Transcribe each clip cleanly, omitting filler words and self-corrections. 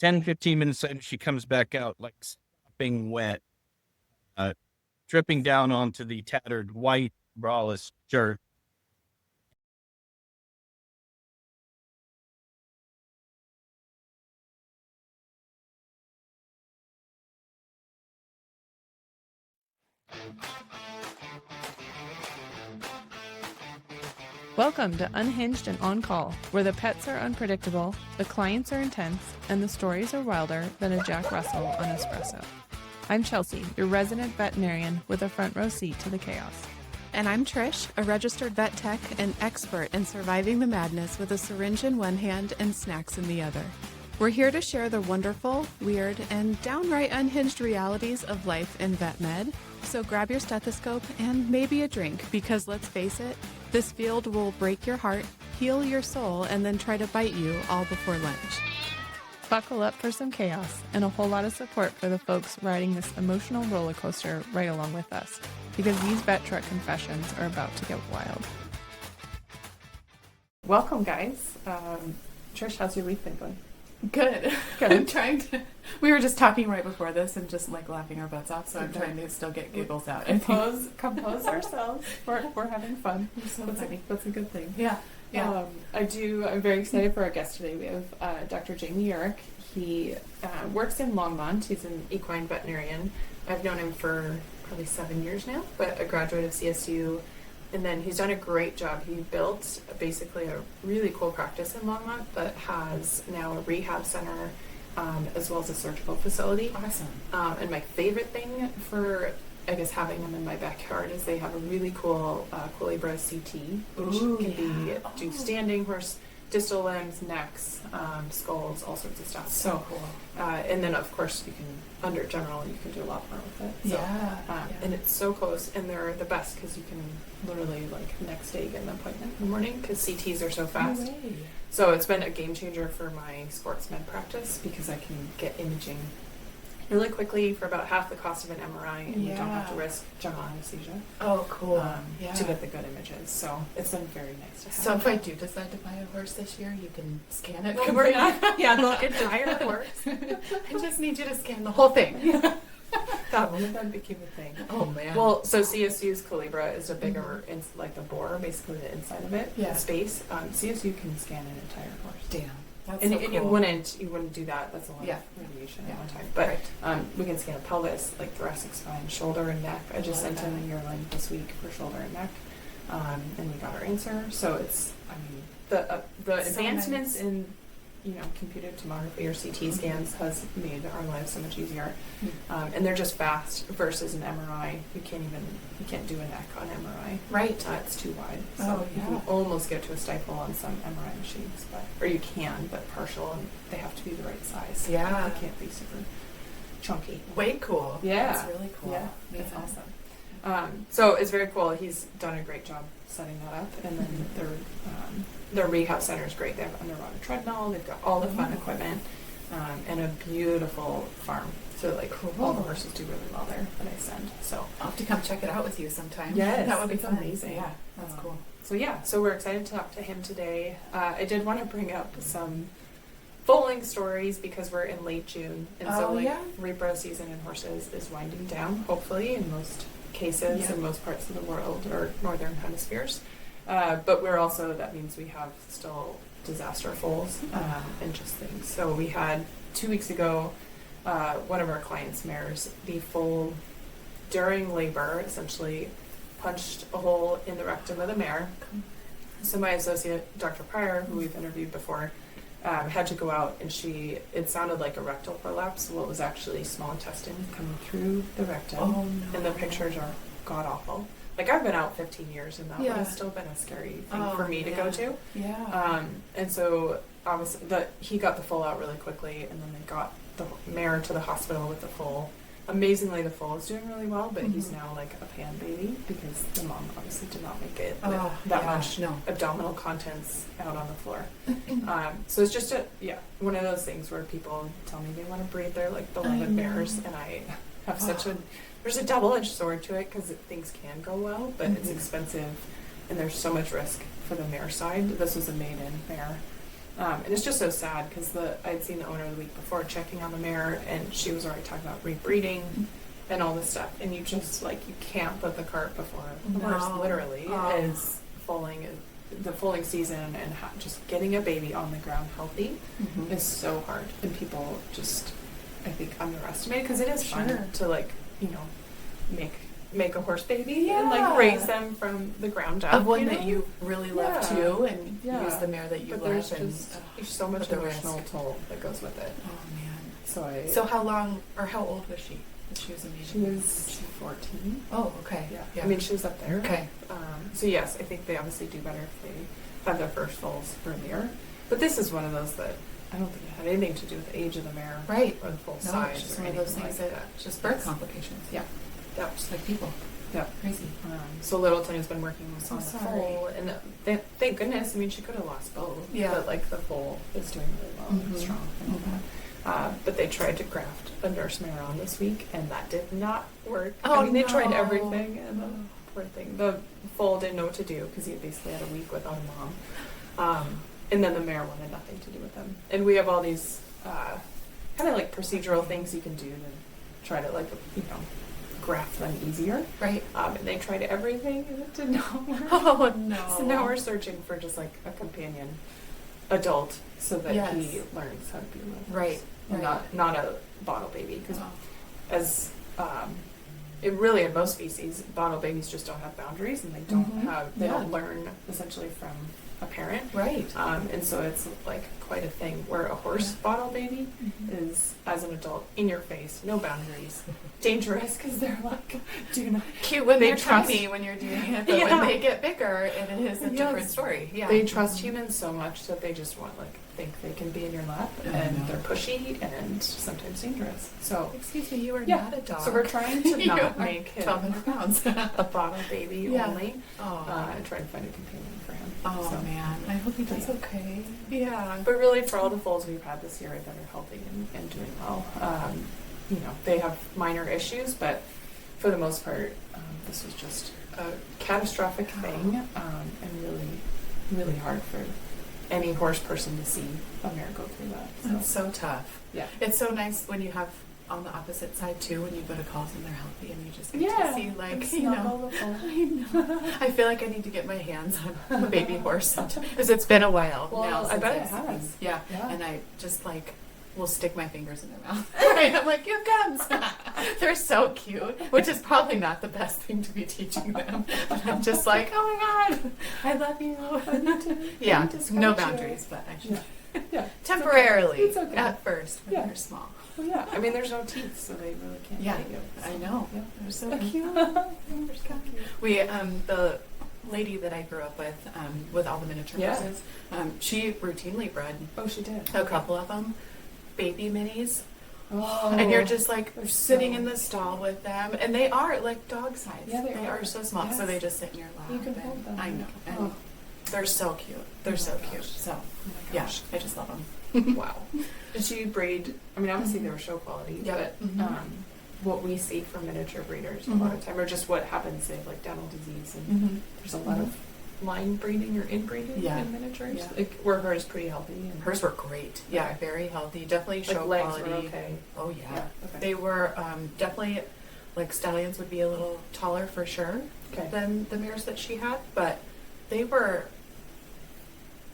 10-15 minutes later, she comes back out like sopping wet, dripping down onto the tattered white braless shirt. Welcome to Unhinged and On-Call, where the pets are unpredictable, the clients are intense, and the stories are wilder than a Jack Russell on espresso. I'm Chelsea, your resident veterinarian with a front row seat to the chaos. And I'm Trish, a registered vet tech and expert in surviving the madness with a syringe in one hand and snacks in the other. We're here to share the wonderful, weird, and downright unhinged realities of life in vet med. So grab your stethoscope and maybe a drink, because let's face it, this field will break your heart, heal your soul, and then try to bite you all before lunch. Buckle up for some chaos and a whole lot of support for the folks riding this emotional roller coaster right along with us, because these vet truck confessions are about to get wild. Welcome, guys. Trish, how's your week been going? Good. I'm trying to. We were just talking right before this and just like laughing our butts off, so I'm trying to still get giggles out. Compose ourselves. We're having fun. That's a good thing. Yeah. I'm very excited for our guest today. We have Dr. Jamie Urick. He works in Longmont. He's an equine veterinarian. I've known him for probably 7 years now, but a graduate of CSU. And then he's done a great job. He built basically a really cool practice in Longmont that has now a rehab center as well as a surgical facility. Awesome. And my favorite thing for, I guess, having them in my backyard is they have a really cool Culebra CT, which can do standing, horse, distal limbs, necks, skulls, all sorts of stuff. So cool. And then, of course, you can, under general, you can do a lot more with it. So, and it's so close, and they're the best because you can literally, like, next day get an appointment in the morning because CTs are so fast. No way. So it's been a game changer for my sports med practice because I can get imaging really quickly for about half the cost of an MRI, and you don't have to risk general anesthesia. Oh, cool. To get the good images. So it's been very nice to have. So if I do decide to buy a horse this year, you can scan it. Well, we're not. Yeah, the entire horse. I just need you to scan the whole thing. God, when did that became a thing? Oh man. Well, so CSU's Culebra is a bigger, like the bore, basically the inside of it, the space. CSU can scan an entire horse. Damn. That's And, so and cool. you wouldn't do that. That's a lot of radiation at one time. But Right. we can scan a pelvis, like thoracic spine, shoulder and neck. I just sent in a urine this week for shoulder and neck, and we got our answer. So it's, I mean, the So advancements nice. in computed tomography or CT scans has made our lives so much easier, and they're just fast versus an MRI. You can't do a neck on MRI. Right. It's too wide. So you can almost get to a stifle on some MRI machines, or you can, but partial, and they have to be the right size. Yeah. They can't be super chunky. Way cool. Yeah. That's really cool. Yeah, it's awesome. So it's very cool. He's done a great job setting that up, and then their rehab center is great. They have underwater treadmill. They've got all the fun equipment, and a beautiful farm. So like all the horses do really well there that I send. So I'll have to come check it out with you sometime. Yes, that would be it's fun. amazing. Yeah, that's cool. So we're excited to talk to him today. I did want to bring up some foaling stories because we're in late June, and repro season in horses is winding down, hopefully, in most cases in most parts of the world or northern hemispheres. But that means we have still disaster foals and just things. So we had 2 weeks ago, one of our clients' mares, the foal during labor essentially punched a hole in the rectum of the mare. So my associate, Dr. Pryor, who we've interviewed before, had to go out, and it sounded like a rectal prolapse. Well, it was actually small intestine coming through the rectum. Oh, no. And the pictures are god awful. Like, I've been out 15 years, and that would have still been a scary thing for me to go to. Yeah. And so obviously he got the foal out really quickly, and then they got the mare to the hospital with the foal. Amazingly, the foal is doing really well, but he's now like a pan baby because the mom obviously did not make it with that much abdominal contents out on the floor. So it's just one of those things where people tell me they want to breed their like beloved mares, and I have there's a double-edged sword to it because things can go well, but it's expensive, and there's so much risk for the mare side. This was a maiden mare. And it's just so sad because I'd seen the owner the week before checking on the mare, and she was already talking about rebreeding and all this stuff. And you just you can't put the cart before the horse, literally. As the foaling season and just getting a baby on the ground healthy is so hard, and people just, I think, underestimate it, because it is fun to make a horse baby and raise them from the ground up. Of one that you really love too, and use the mare that you but love. There's so much emotional toll that goes with it. Oh man. So how long or how old was she? She was amazing. She was 14. Oh, okay. Yeah. I mean, she was up there. Okay. So yes, I think they obviously do better if they have their first foals earlier. But this is one of those that I don't think it had anything to do with the age of the mare, right? Or the foal No, size. it's just or one of those anything things that just birth complications. Yeah. Just like people. Yeah. Crazy. So Littleton has been working with on the sorry. foal, and thank goodness. I mean, she could have lost both. Yeah. But the foal is doing really well and strong. But they tried to graft a nurse mare on this week, and that did not work. Oh, I mean, they tried no. everything, and the poor thing. The foal didn't know what to do because he basically had a week without a mom. And then the mare wanted nothing to do with him. And we have all these kind of procedural things you can do to try to graft them easier. Right. And they tried everything, and it did not work. Oh no. So now we're searching for just a companion adult so that he learns how to be a little right. And not a bottle baby, because as it really in most species, bottle babies just don't have boundaries, and they don't learn essentially from a parent, right? And so it's quite a thing where a horse bottle baby is, as an adult, in your face, no boundaries, dangerous, because they're do not cute when they're tiny when you're doing it, but when they get bigger, it is a different story. Yeah, they trust humans so much that they just want think they can be in your lap, and they're pushy and sometimes dangerous. So excuse me, you are not a dog. So we're trying to not make him 1,200 pounds a bottle baby only, and try to find a companion for him. Oh man, I hope he does okay. Yeah, but really, for all the foals we've had this year that are healthy and doing well, they have minor issues, but for the most part, this was just a catastrophic thing, and really, really hard for any horse person to see a mare go through that. So. It's so tough. Yeah. It's so nice when you have on the opposite side too, when you go to calls and they're healthy and you just get to see I know. I feel like I need to get my hands on a baby horse because it's been a while now. I bet it has. Yeah. And I just will stick my fingers in their mouth. Right? I'm like, here comes. They're so cute, which is probably not the best thing to be teaching them. But I'm just like, oh my God, I love you. I need to no boundaries, but I should. Yeah. Temporarily. It's okay. At first when they're small. Well, yeah. I mean, there's no teeth, so they really can't bite you. So. I know. Yeah. They're so cute. We, the lady that I grew up with all the miniature horses, she routinely bred. Oh, she did. A couple of them. Baby minis. Oh, and you're just sitting in the stall with them, and they are dog size. Yeah, they are so small, so they just sit in your lap. You can hold them. I know. And they're so cute. They're so cute. So, I just love them. Wow. Did she breed? I mean, obviously they were show quality, but what we see from miniature breeders a lot of time, or just what happens, they have dental disease, and there's a lot of line breeding or inbreeding in miniatures. Were hers pretty healthy? And hers were great. Yeah, very healthy. Definitely show legs quality. Were okay. Oh yeah. Okay. They were definitely stallions would be a little taller for sure than the mares that she had, but they were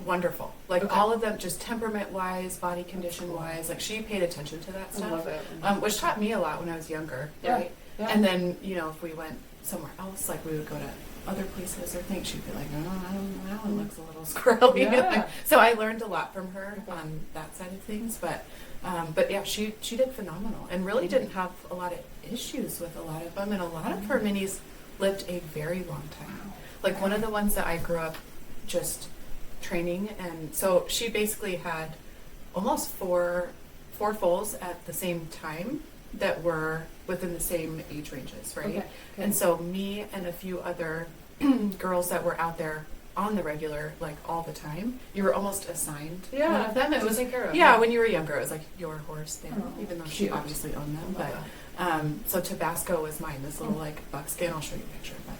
wonderful. All of them, just temperament wise, body condition wise. She paid attention to that stuff. I love it. Which taught me a lot when I was younger. Yeah. Right. Yeah. And then if we went somewhere else, we would go to other places or things, she'd be like, oh, I don't know, that one looks a little squirrely. Yeah. So I learned a lot from her on that side of things. But yeah, she did phenomenal and really didn't have a lot of issues with a lot of them. And a lot of her minis lived a very long time. One of the ones that I grew up just training, and so she basically had almost four foals at the same time that were within the same age ranges, right? Okay. And so me and a few other girls that were out there on the regular, all the time, you were almost assigned one of them. It was take care of. when you were younger, it was your horse then, even though she obviously owned them. But so Tabasco was mine, this little buckskin. I'll show you a picture, but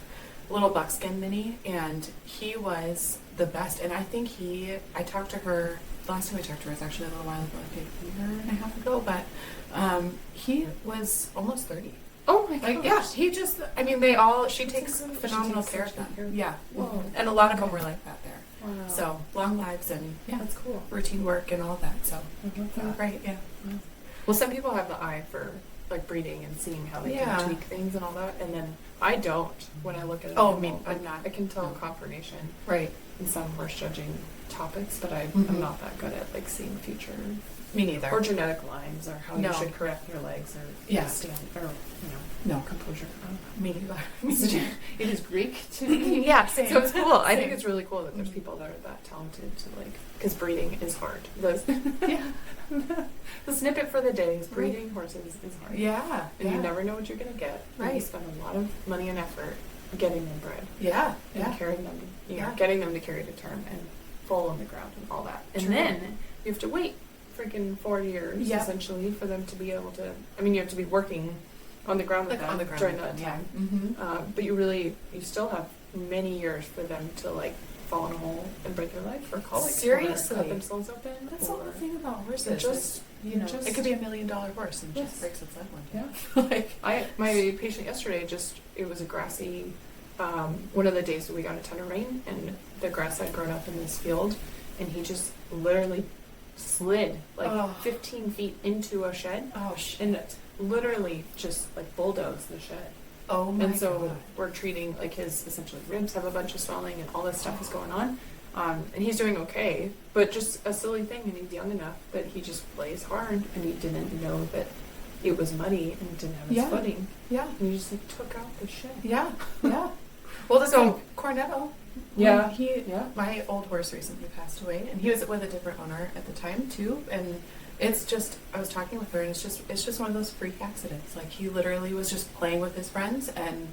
little buckskin mini, and he was the best. And I think I talked to her the last time I talked to her was actually a little while ago, like a year and a half ago, but he was almost 30. Oh my Like, gosh. yeah, he just, I mean, she takes phenomenal care of them. Yeah. Whoa. And a lot of them were like that there. Wow. So, long lives and, yeah, That's cool. routine work and all that. So, I love that. great, yeah. Well, some people have the eye for like breeding and seeing how they Yeah. can tweak things and all that, and then I don't. When I look at it, Oh, I mean, I'm not. I can tell conformation Right. in some horse judging topics, but Mhm. I'm not that good at like seeing future Me neither. or genetic lines or how No. you should correct your legs or Yeah. stand or No. composure. I don't know. Me neither. It is Greek to me. Yeah, same. So it's cool. I think Same. it's really cool that there's people that are that talented to like, because breeding is hard. The snippet for the day is breeding horses is hard. Yeah. And yeah. you never know what you're going to get. And you Right. spend a lot of money and effort getting them bred Yeah. and Yeah. carrying them, Yeah. getting them to carry to term and foal on the ground and all that. And True. then you have to wait freaking 4 years Yeah. essentially for them to be able to. I mean, you have to be working on the ground with Like them on the ground during with that them, yeah. time. Mm-hmm. But you still have many years for them to like fall in a hole and break their leg or colic. Seriously. Or cut themselves open. That's or, the whole thing about horses. It just- you know, just- it could be $1 million horse and it Yes. just breaks its leg one day. Yeah. Like, My patient yesterday it was a grassy, one of the days that we got a ton of rain and the grass had grown up in this field and he just literally slid like Oh. 15 feet into a shed oh shit. and literally just like bulldozed the shed. Oh my And so god. we're treating like his essentially ribs have a bunch of swelling and all this stuff is going on. And he's doing okay, but just a silly thing and he's young enough that he just plays hard and he didn't know that it was muddy and didn't have his Yeah. footing. Yeah. And he just like took out the shed. Yeah. Yeah. Well, this So- guy, Cornetto. Yeah. He my old horse recently passed away, and he was with a different owner at the time too. And it's just I was talking with her, and it's just one of those freak accidents. Like he literally was just playing with his friends and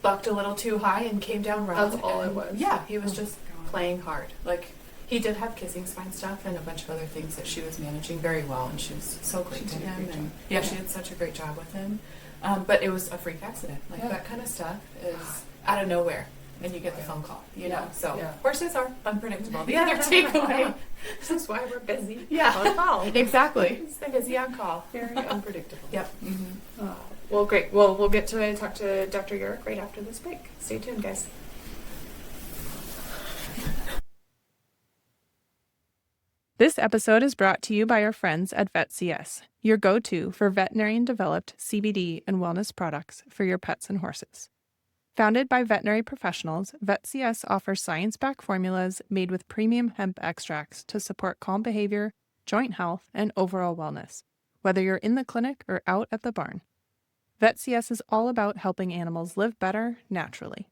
bucked a little too high and came down wrong. That's all and it was. Yeah, he was Oh just my God. playing hard. Like he did have kissing spine stuff and a bunch of other things that she was managing very well, and she was so great She to did a him. great And job. yeah, she did such a great job with him. But it was a freak accident. Like Yeah. that kind of stuff is out of nowhere. And you get the phone call, you know. So Yeah. horses are unpredictable. The other takeaway. This is why we're busy. Yeah. On call. Exactly. Busy on call. Very unpredictable. Yep. Mm-hmm. Well, great. Well, we'll get to talk to Dr. Urick right after this break. Stay tuned, guys. This episode is brought to you by our friends at VetCS, your go-to for veterinarian-developed CBD and wellness products for your pets and horses. Founded by veterinary professionals, VetCS offers science-backed formulas made with premium hemp extracts to support calm behavior, joint health, and overall wellness, whether you're in the clinic or out at the barn. VetCS is all about helping animals live better naturally.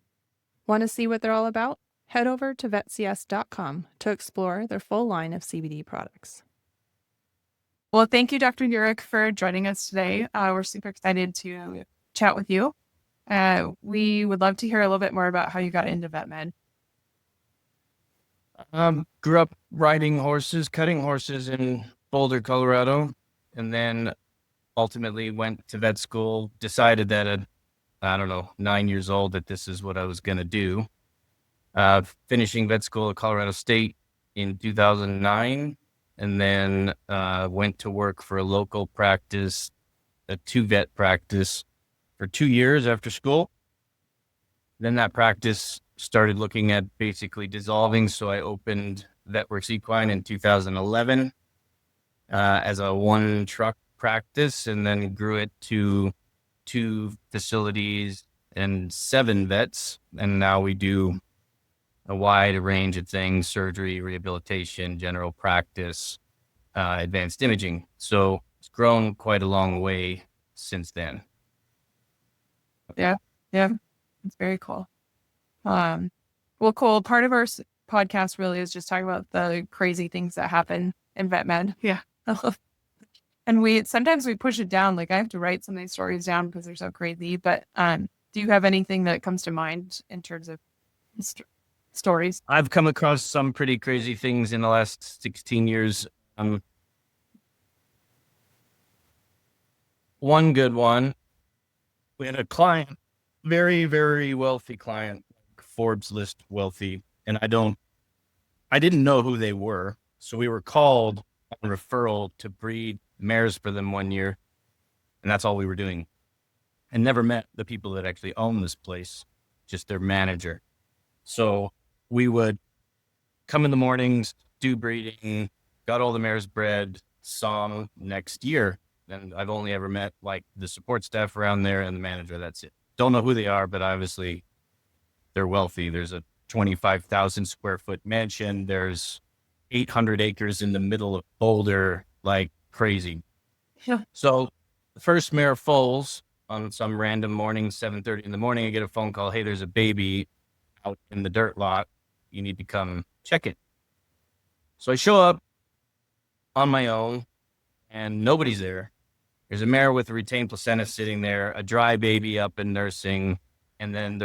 Want to see what they're all about? Head over to vetcs.com to explore their full line of CBD products. Well, thank you, Dr. Urick, for joining us today. We're super excited to chat with you. We would love to hear a little bit more about how you got into vet med. Grew up riding horses, cutting horses in Boulder, Colorado, and then ultimately went to vet school, decided that at, 9 years old, that this is what I was going to do. Finishing vet school at Colorado State in 2009, and then went to work for a local practice, a 2-vet practice, for 2 years after school. Then that practice started looking at basically dissolving, so I opened Vetworks Equine in 2011 as a 1-truck practice, and then grew it to 2 facilities and 7 vets, and now we do a wide range of things: surgery, rehabilitation, general practice, advanced imaging. So it's grown quite a long way since then. Yeah, it's very cool. Well, cool. Part of our podcast really is just talking about the crazy things that happen in vet med. Yeah. And sometimes we push it down. Like I have to write some of these stories down because they're so crazy. But do you have anything that comes to mind in terms of stories? I've come across some pretty crazy things in the last 16 years. One good one, we had a client, very, very wealthy client, Forbes list wealthy, and I didn't know who they were. So we were called on referral to breed mares for them one year. And that's all we were doing. And never met the people that actually own this place, just their manager. So we would come in the mornings, do breeding, got all the mares bred, saw them next year. And I've only ever met like the support staff around there and the manager. That's it. Don't know who they are, but obviously they're wealthy. There's a 25,000 square foot mansion. There's 800 acres in the middle of Boulder, like crazy. Yeah. So the first mare foals on some random morning, 7:30 in the morning. I get a phone call. Hey, there's a baby out in the dirt lot. You need to come check it. So I show up on my own and nobody's there. There's a mare with a retained placenta sitting there, a dry baby up and nursing. And then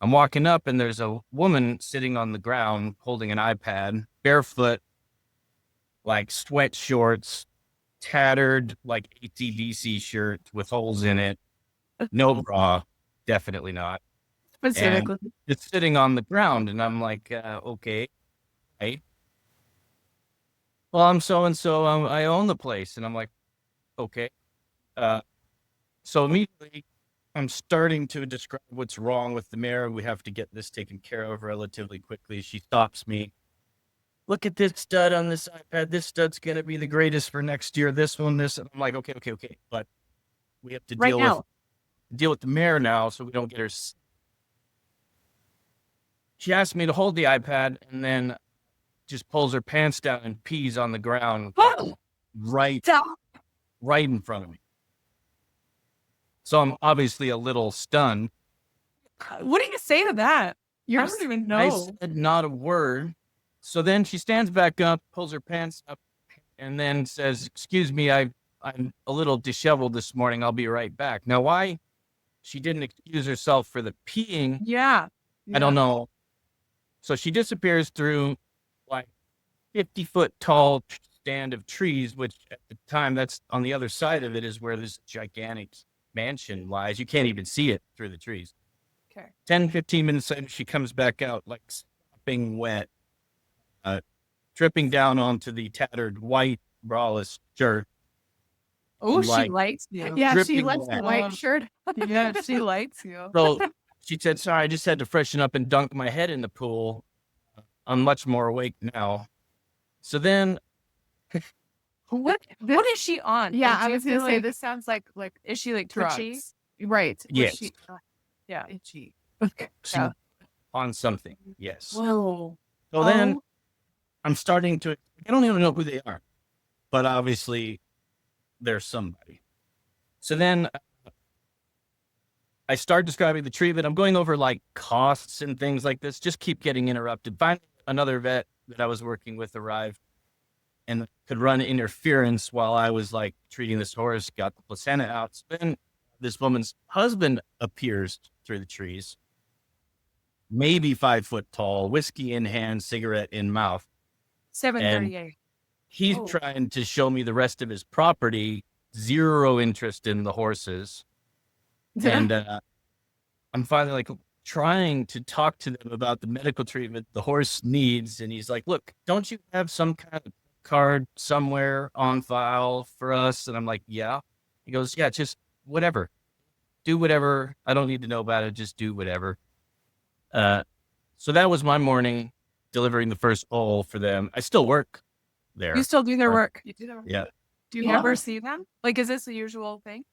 I'm walking up and there's a woman sitting on the ground holding an iPad, barefoot, like sweat shorts, tattered, like ATDC shirt with holes in it. No bra, definitely not. Specifically. And it's sitting on the ground. And I'm like, okay, right. Well, I'm so-and-so, I own the place. And I'm like, okay. So immediately I'm starting to describe what's wrong with the mare. We have to get this taken care of relatively quickly. She stops me. Look at this stud on this iPad. This stud's going to be the greatest for next year. This one, this. And I'm like, okay. But we have to deal with the mare now so we don't get her. She asked me to hold the iPad and then just pulls her pants down and pees on the ground right in front of me. So I'm obviously a little stunned. What do you say to that? I don't even know. I said not a word. So then she stands back up, pulls her pants up, and then says, excuse me, I'm a little disheveled this morning. I'll be right back. Now, why she didn't excuse herself for the peeing, Yeah. I don't know. So she disappears through like 50-foot tall stand of trees, which at the time, that's on the other side of it is where this gigantic mansion lies. You can't even see it through the trees. Okay. 10, 15 minutes later, she comes back out like sopping wet, dripping down onto the tattered white braless shirt. Oh, she like, likes you. Yeah, she dripping likes the wet. white shirt. Yeah, she likes you. So she said, sorry, I just had to freshen up and dunk my head in the pool. I'm much more awake now. So then What is she on? Yeah, Like, do I you was gonna feel say like- this sounds like Is she like drugs. twitchy? Right. yes, Yeah. Itchy. she on something. Yes. Whoa. So then I'm starting to, I don't even know who they are, but obviously there's somebody. So then I start describing the treatment. I'm going over like costs and things like this, just keep getting interrupted. Finally, another vet that I was working with arrived and could run interference while I was like treating this horse, got the placenta out. So then this woman's husband appears through the trees, maybe 5 foot tall, whiskey in hand, cigarette in mouth. 7:38. He's trying to show me the rest of his property, zero interest in the horses. And I'm finally like trying to talk to them about the medical treatment the horse needs. And he's like, look, don't you have some kind of card somewhere on file for us? And I'm like, yeah. He goes, yeah, just whatever. Do whatever. I don't need to know about it. Just do whatever. So that was my morning, delivering the first bowl for them. I still work there. You still do their work. You do that. Yeah. Do you ever see them? Like, is this a usual thing?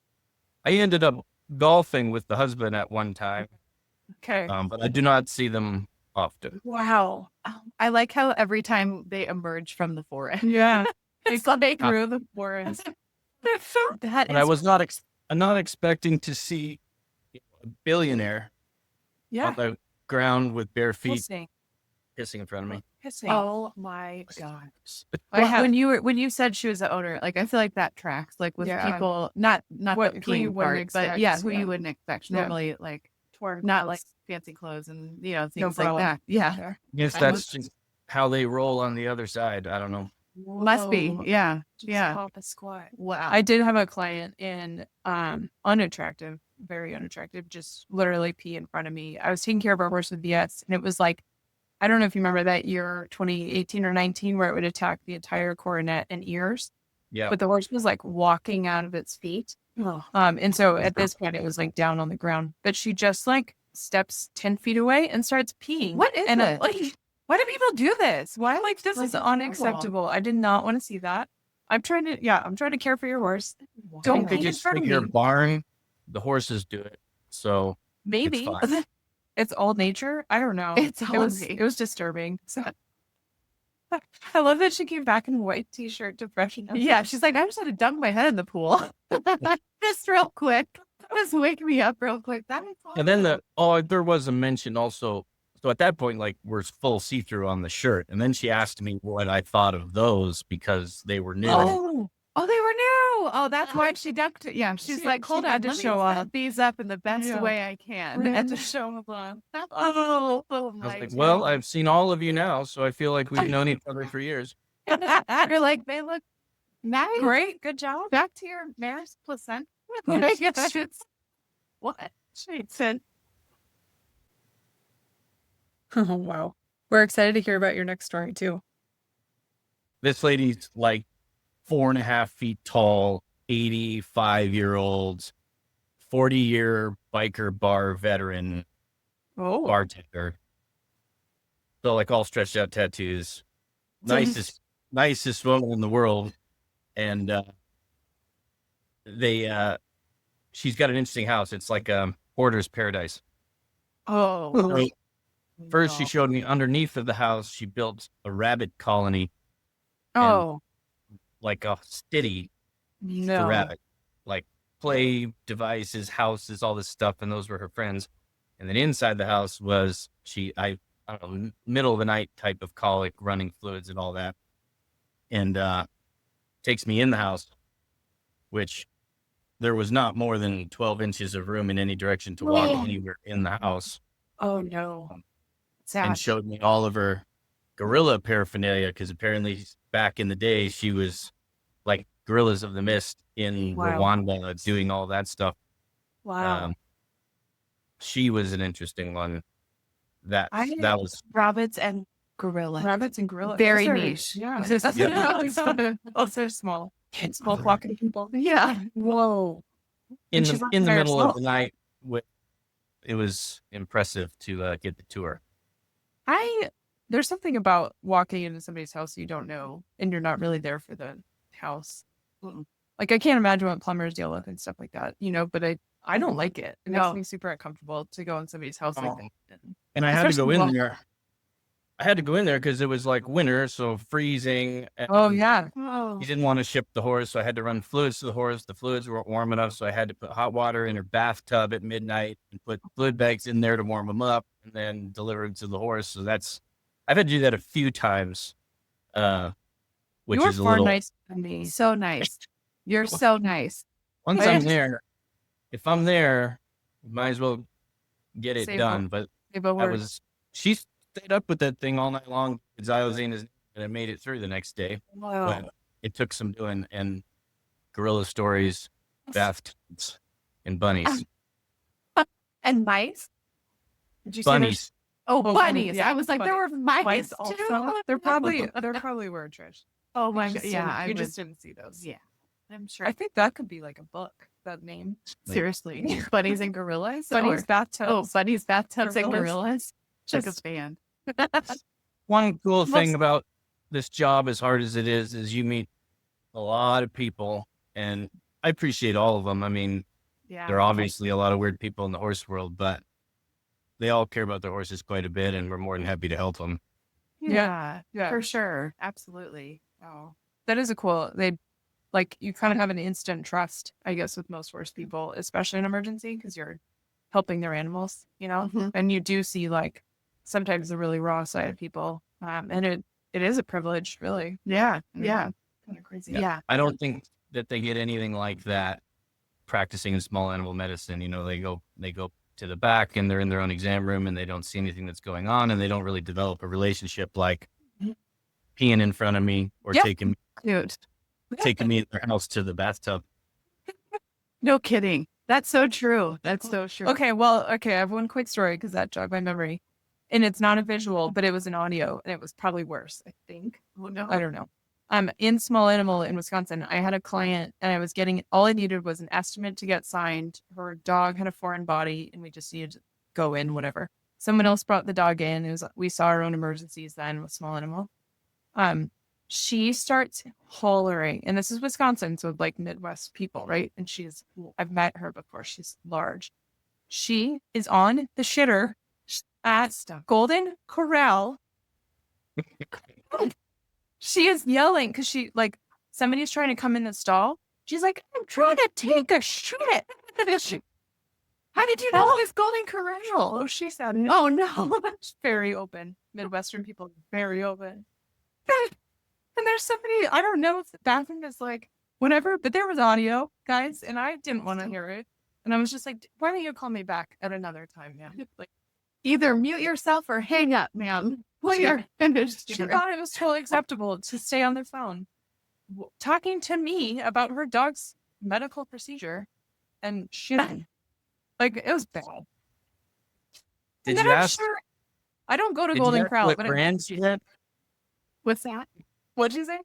I ended up golfing with the husband at one time, Okay. but I do not see them often. Wow. I like how every time they emerge from the forest, Yeah. it's like through the forest. That But I was not expecting to see a billionaire Yeah. on the ground with bare feet Pissing. pissing in front of me. Pissing. Oh my god! I When you said she was the owner, like I feel like that tracks, like with Yeah. people, not What- the who you peeing wouldn't part, but expect, yeah, who yeah. you wouldn't expect. Yeah. Normally, like not like fancy clothes and things brother. like that. Yeah, Yes, that's just how they roll on the other side. I don't know. must be. Yeah, yeah. Pop a squat. Wow. I did have a client in unattractive, very unattractive, just literally pee in front of me. I was taking care of a horse with VS, and it was like I don't know if you remember that year, 2018 or 19, where it would attack the entire coronet and ears. Yeah. But the horse was like walking out of its feet. Oh. And so at this point, it was like down on the ground. But she just like steps 10 feet away and starts peeing. What is and it? like, why do people do this? Why like this Like, is unacceptable? I did not want to see that. I'm trying to care for your horse. I Don't think they pee in just front of figure me. barn, the horses do it. So Maybe fine. it's all nature. I don't know. It's it all was nature. it was disturbing. So I love that she came back in white t-shirt to freshen up. Yeah, she's like, I just had to dunk my head in the pool. Just real quick. Just wake me up real quick. That is And then there was a mention also. So at that point, like, we're full see-through on the shirt. And then she asked me what I thought of those because they were new. Oh, they were new. Oh, that's why she ducked it. Yeah, she's like, hold she on, had to let me show set up. these up in the best Yeah. way I can. I had to show them on. Oh I was my like, well, God. I've seen all of you now, so I feel like we've known each other for years. You're like, they look nice. Great, good job. Back to your mare's placenta. Like, it's what? She said. Oh wow, we're excited to hear about your next story too. This lady's like 4.5 feet tall, 85-year-old, 40-year biker bar veteran Oh, bartender. So like all stretched out tattoos. Nicest woman in the world. And she's got an interesting house. It's like Hoarder's paradise. Oh, So first she showed me underneath of the house, she built a rabbit colony, oh like a city for no. rabbit, like play devices, houses, all this stuff. And those were her friends. And then inside the house was I don't know, middle of the night type of colic, running fluids and all that. And takes me in the house, which there was not more than 12 inches of room in any direction to walk anywhere in the house. Oh no. Sad. And showed me all of her gorilla paraphernalia, because apparently back in the day she was like Gorillas of the Mist in Wow. Rwanda doing all that stuff. Wow. She was an interesting one. That was rabbits and gorillas. Rabbits and gorillas. Very Those are- niche. Yeah. Also small. Small flocking people. Yeah. Whoa. in And she's the not in the by middle of herself. the night. It was impressive to get the tour. There's something about walking into somebody's house you don't know, and you're not really there for the house. Like, I can't imagine what plumbers deal with and stuff like that, but I don't like it. It makes No. me super uncomfortable to go in somebody's house like that. And I had to go Especially in while- there. I had to go in there because it was like winter, so freezing. And Oh yeah. Oh. he didn't want to ship the horse, so I had to run fluids to the horse. The fluids weren't warm enough, so I had to put hot water in her bathtub at midnight and put fluid bags in there to warm them up, and then deliver them to the horse. So I've had to do that a few times, which You're is a far little. nicer than me. So nice. You're so nice. Once I I'm just- there, if I'm there, might as well get it Save done. But she stayed up with that thing all night long. Xylazine is, and I made it through the next day. Wow. But it took some doing, and gorilla stories, bathtubs, and bunnies. And mice. Did you say there's Bunnies. Oh, Oh, bunnies. bunnies, yeah, I was like, there were mice mice too. also? There probably were, Trish. Oh my You God. just Yeah, didn't- I you would- just didn't see those. Yeah, I'm sure. I think that could be like a book. That name. Seriously, bunnies and gorillas. Bunnies, Or- bathtubs. oh, bunnies, bathtubs, and Gorillas. gorillas. Like a Just- band. One cool thing Most- about this job, as hard as it is you meet a lot of people, and I appreciate all of them. I mean, Yeah. there are obviously a lot of weird people in the horse world, but they all care about their horses quite a bit, and we're more than happy to help them. Yeah, Yeah. for sure. Absolutely. Oh, that is a cool. You kind of have an instant trust, I guess, with most horse people, especially in emergency, because you're helping their animals, Mhm. and you do see sometimes the really raw side of people, and it is a privilege, really. Yeah. Mm. Yeah. Kind of crazy. Yeah. I don't think that they get anything like that practicing in small animal medicine. They go to the back and they're in their own exam room and they don't see anything that's going on, and they don't really develop a relationship like peeing in front of me or Yep. taking Cute. me in their house to the bathtub. No kidding. That's so true. That's so true. Okay, I have one quick story because that jogged my memory. and it's not a visual, but it was an audio, and it was probably worse, I think. Oh, no. I don't know. In small animal in Wisconsin, I had a client, and I was getting, all I needed was an estimate to get signed. Her dog had a foreign body, and we just needed to go in, whatever. Someone else brought the dog in. We saw our own emergencies then with small animal. She starts hollering, and this is Wisconsin, so like Midwest people, right? And I've met her before. She's large. She is on the shitter at Golden Corral. She is yelling because somebody's trying to come in the stall. She's like, I'm trying to take a shit. How did you know it's Golden Corral? Oh, she said, oh no. It's very open. Midwestern people, very open. And there's somebody, I don't know if the bathroom is like, whatever, but there was audio, guys, and I didn't want to hear it. And I was just like, why don't you call me back at another time, man? Like, Either mute yourself or hang up, ma'am. Well, you're finished. she thought it was totally acceptable to stay on their phone talking to me about her dog's medical procedure. And she, like, it was bad. Did And you then I'm ask? sure, I don't go to Did you Golden ask Corral, what but brands you had? What's that? what'd you say?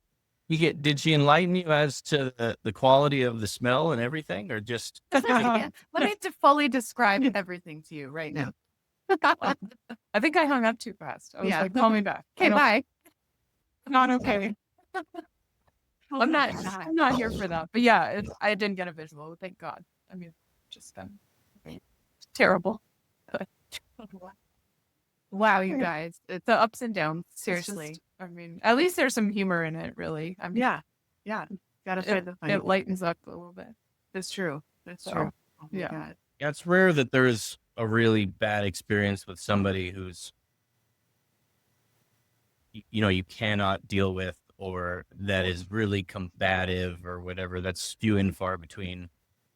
Did she enlighten you as to the quality of the smell and everything, or just? Let me fully describe everything to you right now. I think I hung up too fast. I was like, call me back. Okay, bye. Not okay. I'm not here for that. But yeah, I didn't get a visual. Thank God. I mean, just terrible. But Wow, you guys. it's the ups and downs. Seriously. I mean, at least there's some humor in it, really. I mean, Yeah. Gotta find the funny. it lightens up a little bit. That's true. That's So, true. Oh my yeah. God. Yeah, it's rare that there's a really bad experience with somebody who's, you cannot deal with, or that is really combative or whatever. That's few and far between.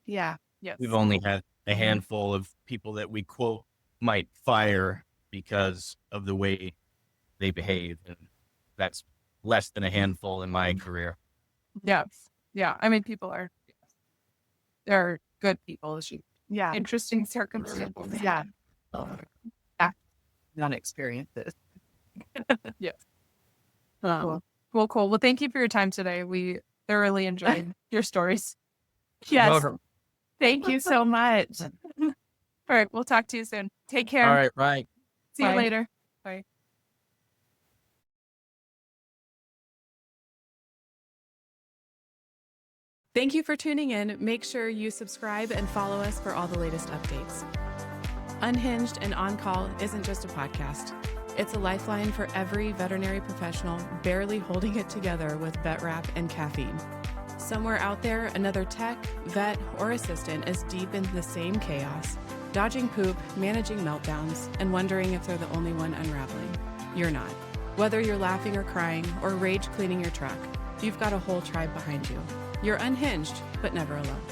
Yeah. Yes. We've only had a handful of people that we quote might fire because of the way they behave, and that's less than a handful in my career. Yeah. Yeah. I mean, they're good people. It's just Yeah. interesting circumstances. Yeah. Not experience this. Yes. Cool. Well, thank you for your time today. We thoroughly enjoyed your stories. Yes. Welcome. Thank you so much. All right. We'll talk to you soon. Take care. All right, right. See Bye. you later. Bye. Thank you for tuning in. Make sure you subscribe and follow us for all the latest updates. Unhinged and On-Call isn't just a podcast. It's a lifeline for every veterinary professional barely holding it together with vet wrap and caffeine. Somewhere out there, another tech, vet, or assistant is deep in the same chaos, dodging poop, managing meltdowns, and wondering if they're the only one unraveling. You're not. Whether you're laughing or crying or rage cleaning your truck, you've got a whole tribe behind you. You're unhinged, but never alone.